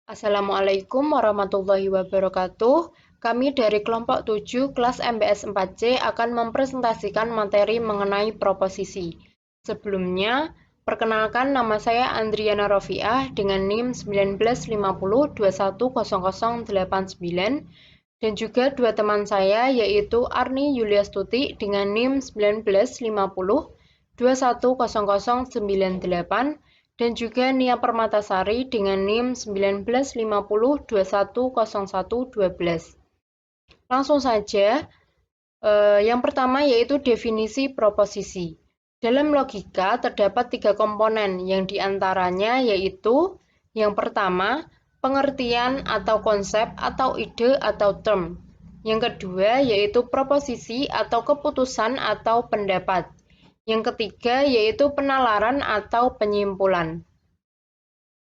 Assalamualaikum warahmatullahi wabarakatuh. Kami dari kelompok 7 kelas MBS 4C akan mempresentasikan materi mengenai proposisi. Sebelumnya, perkenalkan nama saya Andriana Rofiah dengan NIM 1950210089 dan juga dua teman saya yaitu Arni Yuliastuti dengan NIM 1950210098 dan juga Nia Permatasari dengan NIM 1950210112. Langsung saja, yang pertama yaitu definisi proposisi. Dalam logika terdapat tiga komponen yang diantaranya yaitu yang pertama, pengertian atau konsep atau ide atau term. Yang kedua yaitu proposisi atau keputusan atau pendapat. Yang ketiga yaitu penalaran atau penyimpulan.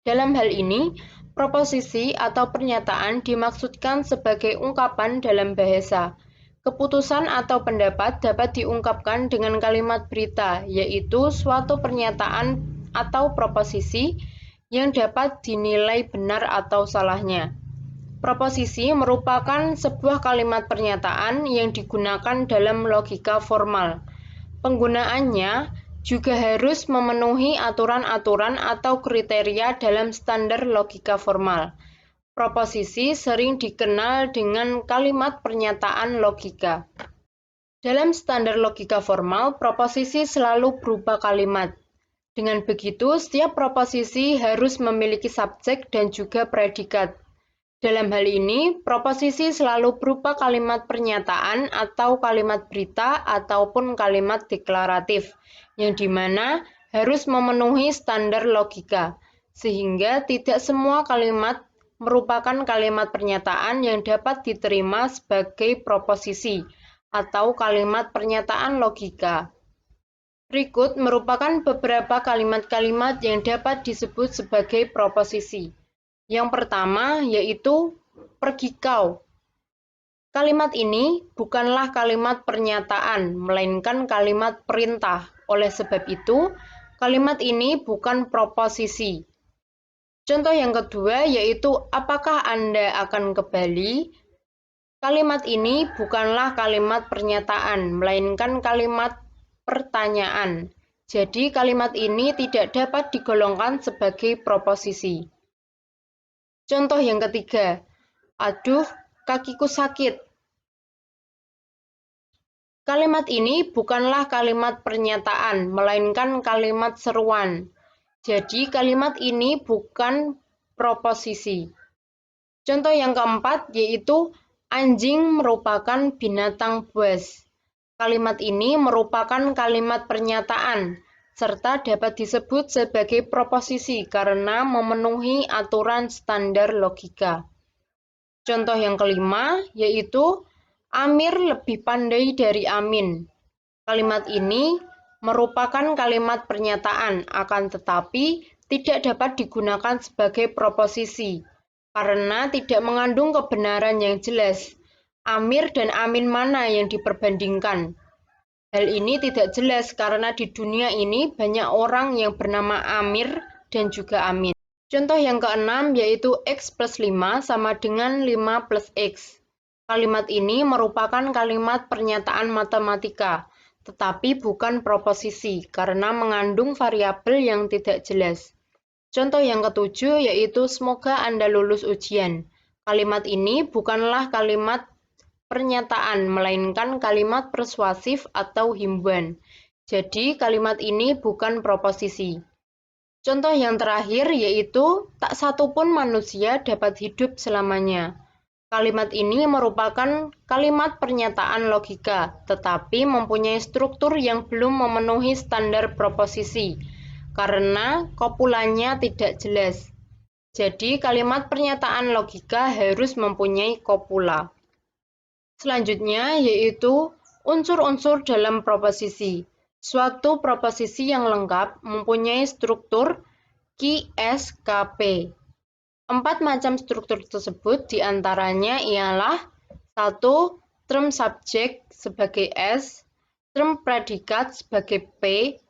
Dalam hal ini, proposisi atau pernyataan dimaksudkan sebagai ungkapan dalam bahasa. Keputusan atau pendapat dapat diungkapkan dengan kalimat berita, yaitu suatu pernyataan atau proposisi yang dapat dinilai benar atau salahnya. Proposisi merupakan sebuah kalimat pernyataan yang digunakan dalam logika formal. Penggunaannya juga harus memenuhi aturan-aturan atau kriteria dalam standar logika formal. Proposisi sering dikenal dengan kalimat pernyataan logika. Dalam standar logika formal, proposisi selalu berupa kalimat. Dengan begitu, setiap proposisi harus memiliki subjek dan juga predikat. Dalam hal ini, proposisi selalu berupa kalimat pernyataan atau kalimat berita ataupun kalimat deklaratif, yang dimana harus memenuhi standar logika, sehingga tidak semua kalimat merupakan kalimat pernyataan yang dapat diterima sebagai proposisi atau kalimat pernyataan logika. Berikut merupakan beberapa kalimat-kalimat yang dapat disebut sebagai proposisi. Yang pertama yaitu pergi kau. Kalimat ini bukanlah kalimat pernyataan, melainkan kalimat perintah. Oleh sebab itu, kalimat ini bukan proposisi. Contoh yang kedua yaitu apakah Anda akan ke Bali? Kalimat ini bukanlah kalimat pernyataan, melainkan kalimat pertanyaan. Jadi kalimat ini tidak dapat digolongkan sebagai proposisi. Contoh yang ketiga, aduh, kakiku sakit. Kalimat ini bukanlah kalimat pernyataan, melainkan kalimat seruan. Jadi, kalimat ini bukan proposisi. Contoh yang keempat yaitu anjing merupakan binatang buas. Kalimat ini merupakan kalimat pernyataan, serta dapat disebut sebagai proposisi karena memenuhi aturan standar logika. Contoh yang kelima yaitu Amir lebih pandai dari Amin. Kalimat ini merupakan kalimat pernyataan, akan tetapi tidak dapat digunakan sebagai proposisi karena tidak mengandung kebenaran yang jelas. Amir dan Amin mana yang diperbandingkan? Hal ini tidak jelas karena di dunia ini banyak orang yang bernama Amir dan juga Amin. Contoh yang keenam yaitu X plus 5 sama dengan 5 plus X. Kalimat ini merupakan kalimat pernyataan matematika, tetapi bukan proposisi karena mengandung variabel yang tidak jelas. Contoh yang ketujuh yaitu semoga Anda lulus ujian. Kalimat ini bukanlah kalimat pernyataan, melainkan kalimat persuasif atau himbauan. Jadi, kalimat ini bukan proposisi. Contoh yang terakhir yaitu tak satupun manusia dapat hidup selamanya. Kalimat ini merupakan kalimat pernyataan logika, tetapi mempunyai struktur yang belum memenuhi standar proposisi, karena kopulanya tidak jelas. Jadi, kalimat pernyataan logika harus mempunyai kopula. Selanjutnya yaitu unsur-unsur dalam proposisi. Suatu proposisi yang lengkap mempunyai struktur QSKP. 4 macam struktur tersebut diantaranya ialah 1. Term subjek sebagai S, term predikat sebagai P,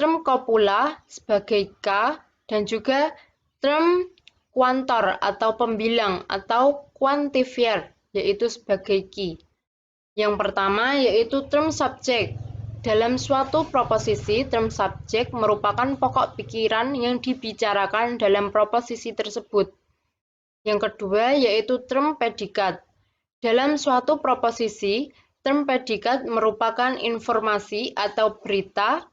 term kopula sebagai K, dan juga term kuantor atau pembilang atau quantifier, yaitu sebagai key. Yang pertama yaitu term subject. Dalam suatu proposisi, term subject merupakan pokok pikiran yang dibicarakan dalam proposisi tersebut. Yang kedua yaitu term predikat. Dalam suatu proposisi, term predikat merupakan informasi atau berita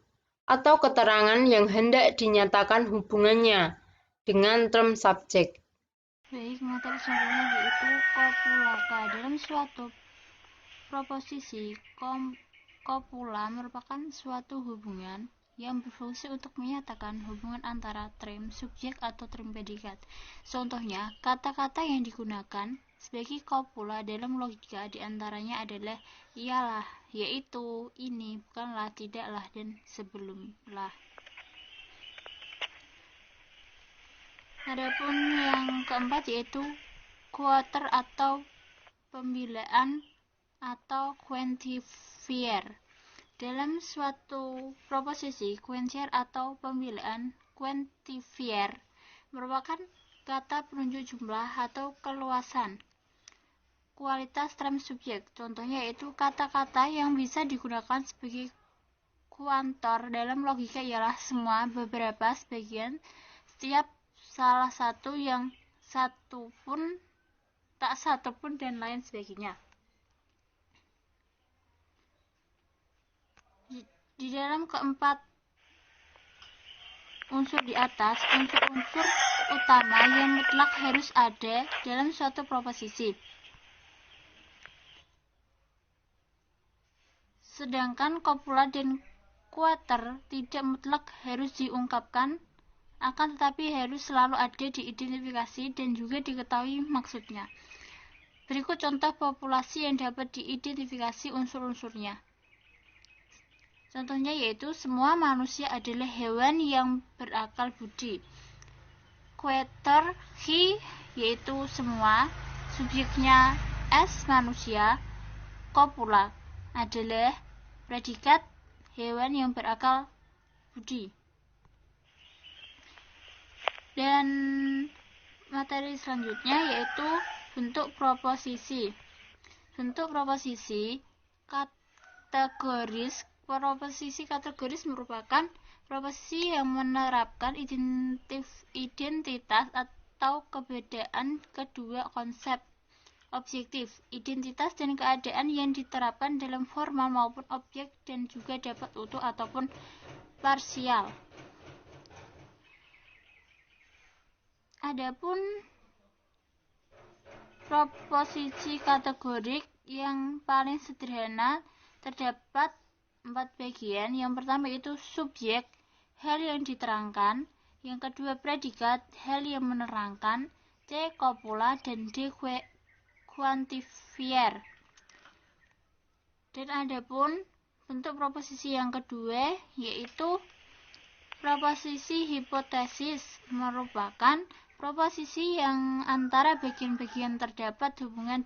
atau keterangan yang hendak dinyatakan hubungannya dengan term subject. Baik, materi contohnya yaitu kopulaka. Dalam suatu proposisi, kopula merupakan suatu hubungan yang berfungsi untuk menyatakan hubungan antara term subjek atau term predikat. Contohnya, kata-kata yang digunakan sebagai kopula dalam logika diantaranya adalah ialah, yaitu, ini, bukanlah, tidaklah, dan sebelumlah. Adapun yang keempat yaitu quarter atau pembilaan atau quantifier. Dalam suatu proposisi, quantifier atau pembilaan quantifier merupakan kata penunjuk jumlah atau keluasan kualitas term subjek. Contohnya yaitu kata-kata yang bisa digunakan sebagai kuantor dalam logika ialah semua, beberapa, sebagian, setiap, salah satu, yang satu pun, tak satu pun, dan lain sebagainya. Di dalam keempat unsur di atas, unsur-unsur utama yang mutlak harus ada dalam suatu proposisi. Sedangkan kopula dan quarter tidak mutlak harus diungkapkan, akan tetapi harus selalu ada diidentifikasi dan juga diketahui maksudnya. Berikut contoh populasi yang dapat diidentifikasi unsur-unsurnya. Contohnya yaitu semua manusia adalah hewan yang berakal budi. Quarter he yaitu semua, subjeknya s manusia, kopula adalah predikat hewan yang berakal budi. Dan materi selanjutnya yaitu bentuk proposisi. Bentuk proposisi kategoris. Proposisi kategoris merupakan proposisi yang menerapkan identitas atau keberadaan kedua konsep objektif, identitas dan keadaan yang diterapkan dalam formal maupun objek dan juga dapat utuh ataupun parsial. Adapun proposisi kategorik yang paling sederhana terdapat 4 bagian. Yang pertama itu subjek, hal yang diterangkan. Yang kedua predikat, hal yang menerangkan. C. Kopula dan D. Quantifier. Dan adapun bentuk proposisi yang kedua yaitu proposisi hipotesis, merupakan proposisi yang antara bagian-bagian terdapat hubungan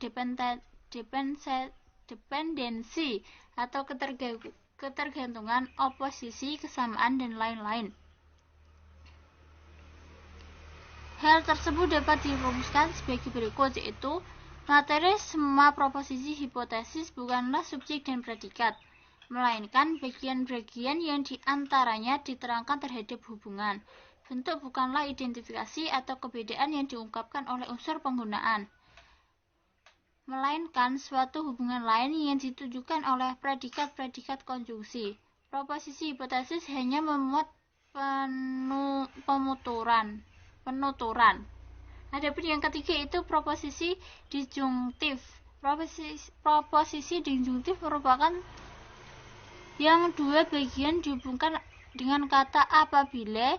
dependensi atau ketergantungan, oposisi, kesamaan, dan lain-lain. Hal tersebut dapat dirumuskan sebagai berikut, yaitu materi semua proposisi hipotesis bukanlah subjek dan predikat, melainkan bagian-bagian yang diantaranya diterangkan terhadap hubungan. Bentuk bukanlah identifikasi atau keberadaan yang diungkapkan oleh unsur penggunaan, melainkan suatu hubungan lain yang ditujukan oleh predikat-predikat konjungsi. Proposisi hipotesis hanya memuat penuturan. Adapun yang ketiga itu proposisi disjungtif. Proposisi disjungtif merupakan yang dua bagian dihubungkan dengan kata apabila,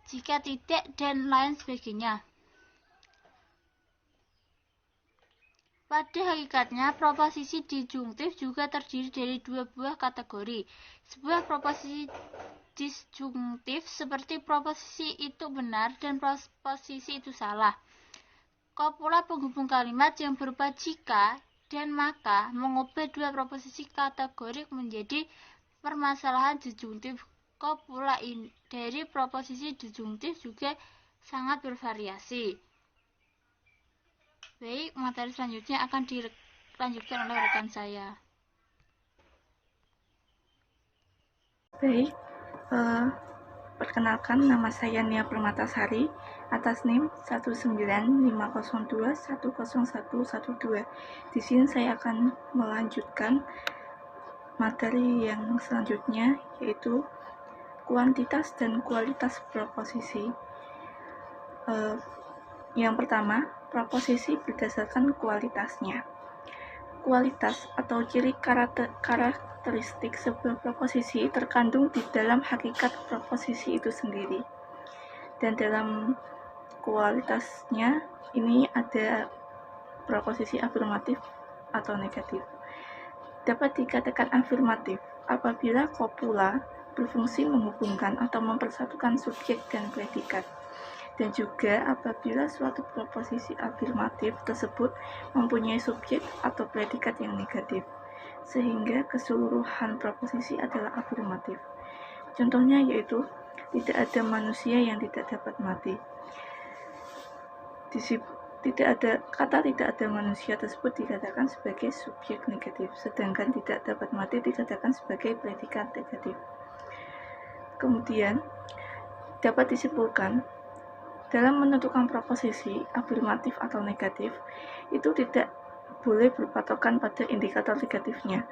jika tidak, dan lain sebagainya. Pada hakikatnya, proposisi disjungtif juga terdiri dari dua buah kategori. Sebuah proposisi disjungtif seperti proposisi itu benar dan proposisi itu salah. Kopula penghubung kalimat yang berupa jika dan maka mengubah dua proposisi kategorik menjadi permasalahan disjungtif. Kopula dari proposisi disjungtif juga sangat bervariasi. Baik, materi selanjutnya akan dilanjutkan oleh rekan saya. Baik, perkenalkan, nama saya Nia Permatasari atas NIM 19502101112. Di sini saya akan melanjutkan materi yang selanjutnya, yaitu kuantitas dan kualitas proposisi. Yang pertama, proposisi berdasarkan kualitasnya. Kualitas atau ciri karakteristik sebuah proposisi terkandung di dalam hakikat proposisi itu sendiri. Dan dalam kualitasnya ini ada proposisi afirmatif atau negatif. Dapat dikatakan afirmatif apabila kopula berfungsi menghubungkan atau mempersatukan subjek dan predikat. Dan juga apabila suatu proposisi afirmatif tersebut mempunyai subjek atau predikat yang negatif, sehingga keseluruhan proposisi adalah afirmatif. Contohnya yaitu, tidak ada manusia yang tidak dapat mati. Kata tidak ada manusia tersebut dikatakan sebagai subjek negatif, sedangkan tidak dapat mati dikatakan sebagai predikat negatif. Kemudian, dapat disimpulkan, dalam menentukan proposisi afirmatif atau negatif, itu tidak boleh berpatokan pada indikator negatifnya.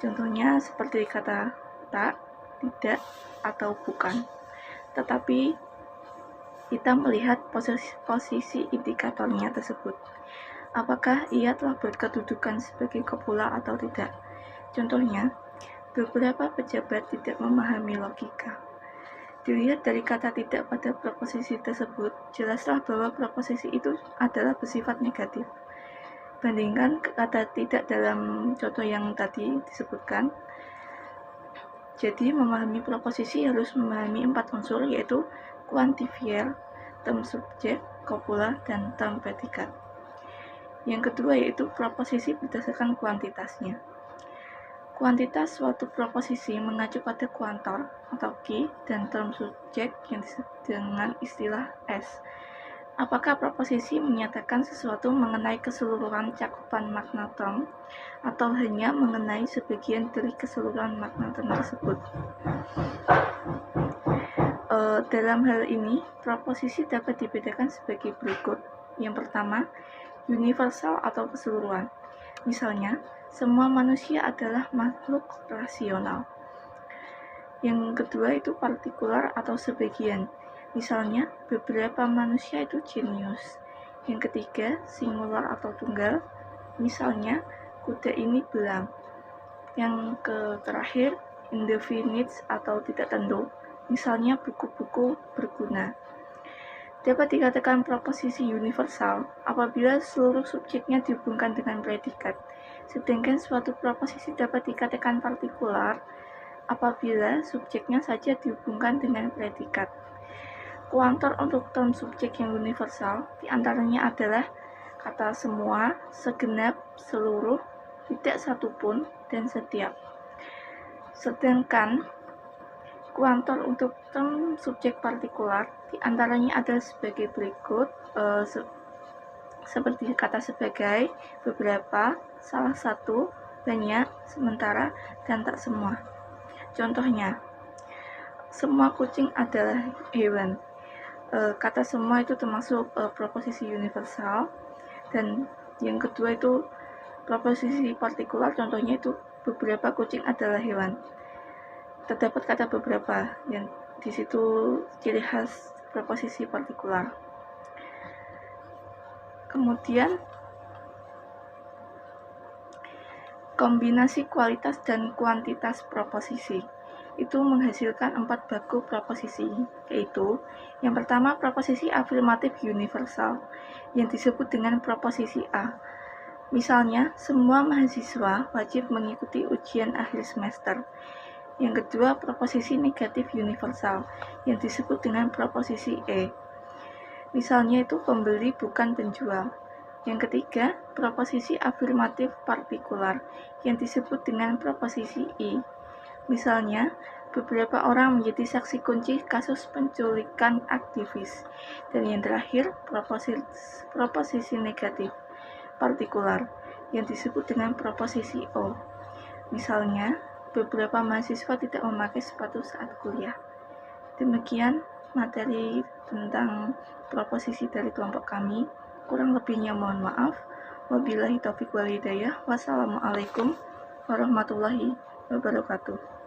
Contohnya seperti kata tak, tidak, atau bukan. Tetapi kita melihat posisi indikatornya tersebut. Apakah ia telah berkedudukan sebagai kopula atau tidak? Contohnya, beberapa pejabat tidak memahami logika. Dilihat dari kata tidak pada proposisi tersebut, jelaslah bahwa proposisi itu adalah bersifat negatif. Bandingkan kata tidak dalam contoh yang tadi disebutkan. Jadi, memahami proposisi harus memahami 4 unsur, yaitu quantifier, term subjek, kopula, dan term predikat. Yang kedua yaitu proposisi berdasarkan kuantitasnya. Kuantitas suatu proposisi mengacu pada kuantor atau key dan term subjek yang disebut dengan istilah S. Apakah proposisi menyatakan sesuatu mengenai keseluruhan cakupan makna term atau hanya mengenai sebagian dari keseluruhan makna term tersebut? Dalam hal ini, proposisi dapat dibedakan sebagai berikut. Yang pertama, universal atau keseluruhan. Misalnya, semua manusia adalah makhluk rasional. Yang kedua itu partikular atau sebagian. Misalnya, beberapa manusia itu jenius. Yang ketiga, singular atau tunggal. Misalnya, kuda ini belang. Yang terakhir, indefinite atau tidak tentu. Misalnya, buku-buku berguna. Dapat dikatakan proposisi universal apabila seluruh subjeknya dihubungkan dengan predikat. Sedangkan suatu proposisi dapat dikatakan partikular apabila subjeknya saja dihubungkan dengan predikat. Kuantor untuk term subjek yang universal diantaranya adalah kata semua, segenap, seluruh, tidak satupun, dan setiap. Sedangkan kuantor untuk term subjek partikular diantaranya adalah sebagai berikut, seperti kata sebagai, beberapa, salah satu, banyak, sementara, dan tak semua. Contohnya, semua kucing adalah hewan. Kata semua itu termasuk proposisi universal. Dan yang kedua itu proposisi partikular, contohnya itu beberapa kucing adalah hewan. Terdapat kata beberapa yang di situ ciri khas proposisi partikular. Kemudian kombinasi kualitas dan kuantitas proposisi itu menghasilkan 4 baku proposisi, yaitu yang pertama proposisi afirmatif universal yang disebut dengan proposisi A. Misalnya, semua mahasiswa wajib mengikuti ujian akhir semester. Yang kedua, proposisi negatif universal yang disebut dengan proposisi E. Misalnya itu pembeli bukan penjual. Yang ketiga, proposisi afirmatif partikular yang disebut dengan proposisi I. Misalnya, beberapa orang menjadi saksi kunci kasus penculikan aktivis. Dan yang terakhir, proposisi negatif partikular yang disebut dengan proposisi O. Misalnya, beberapa mahasiswa tidak memakai sepatu saat kuliah. Demikian materi tentang proposisi dari kelompok kami. Kurang lebihnya mohon maaf. Wabillahi taufiq wal hidayah. Wassalamualaikum warahmatullahi wabarakatuh.